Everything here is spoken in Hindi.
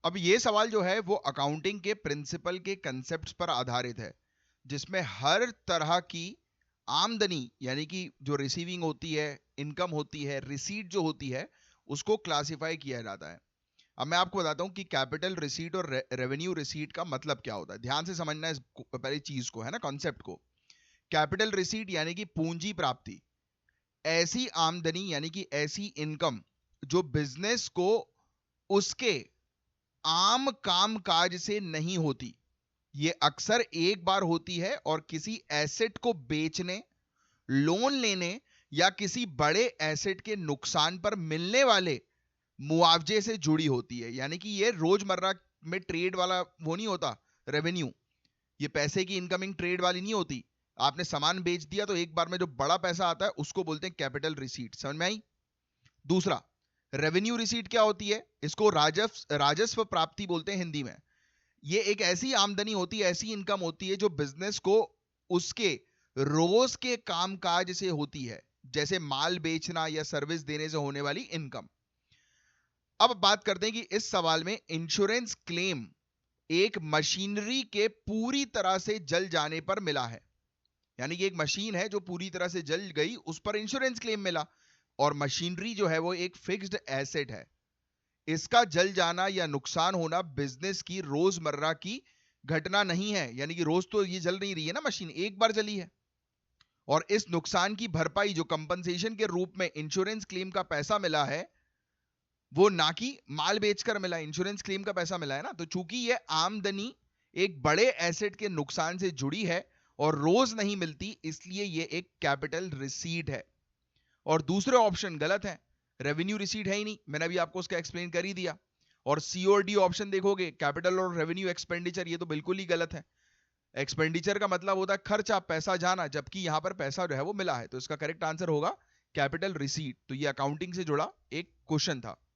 अब ये सवाल जो है वो अकाउंटिंग के प्रिंसिपल के कंसेप्ट पर आधारित है, जिसमें हर तरह की आमदनी यानी कि जो रिसीविंग होती है, इनकम होती है, रिसीट जो होती है, उसको क्लासिफाई किया जाता है। अब मैं आपको बताता हूं कि कैपिटल रिसीट और रेवेन्यू रिसीट का मतलब क्या होता है। ध्यान से समझना है इस पहली चीज को, है ना, कॉन्सेप्ट को। कैपिटल रिसीट यानी कि पूंजी प्राप्ति, ऐसी आमदनी यानी कि ऐसी इनकम जो बिजनेस को उसके आम काम काज से नहीं होती। ये अक्सर एक बार होती है और किसी एसेट को बेचने, लोन लेने या किसी बड़े एसेट के नुकसान पर मिलने वाले मुआवजे से जुड़ी होती है। यानी कि ये रोजमर्रा में ट्रेड वाला वो नहीं होता रेवेन्यू, ये पैसे की इनकमिंग ट्रेड वाली नहीं होती। आपने सामान बेच दिया तो एक बार में जो बड़ा पैसा आता है उसको बोलते हैं कैपिटल रिसीट। समझ में आई? दूसरा, रेवेन्यू रिसीट क्या होती है? इसको राजस्व राजस्व प्राप्ति बोलते हैं हिंदी में। ये एक ऐसी आमदनी होती है, ऐसी इनकम होती है जो बिजनेस को उसके रोज के कामकाज से होती है, जैसे माल बेचना या सर्विस देने से होने वाली इनकम। अब बात करते हैं कि इस सवाल में इंश्योरेंस क्लेम एक मशीनरी के पूरी तरह से जल जाने पर मिला है। यानी कि एक मशीन है जो पूरी तरह से जल गई, उस पर इंश्योरेंस क्लेम मिला। और मशीनरी जो है वो एक फिक्स्ड एसेट है। इसका जल जाना या नुकसान होना बिजनेस की रोजमर्रा की घटना नहीं है। यानी कि रोज तो ये जल नहीं रही है ना मशीन, एक बार जली है। और इस नुकसान की भरपाई जो कंपनसेशन के रूप में इंश्योरेंस क्लेम का पैसा मिला है, वो ना कि माल बेचकर मिला, इंश्योरेंस क्लेम का पैसा मिला है ना। तो चूंकि ये आमदनी एक बड़े एसेट के नुकसान से जुड़ी है और रोज नहीं मिलती, इसलिए ये एक कैपिटल रिसीट है। और दूसरे ऑप्शन गलत है, रेवेन्यू रिसीट है ही नहीं, मैंने अभी आपको उसका एक्सप्लेन कर ही दिया। और सी और डी ऑप्शन देखोगे, कैपिटल और रेवेन्यू एक्सपेंडिचर, ये तो बिल्कुल ही गलत है। एक्सपेंडिचर का मतलब होता है खर्चा, पैसा जाना, जबकि यहां पर पैसा जो है वो मिला है। तो इसका करेक्ट आंसर होगा कैपिटल रिसीट। तो ये अकाउंटिंग से जुड़ा एक क्वेश्चन था।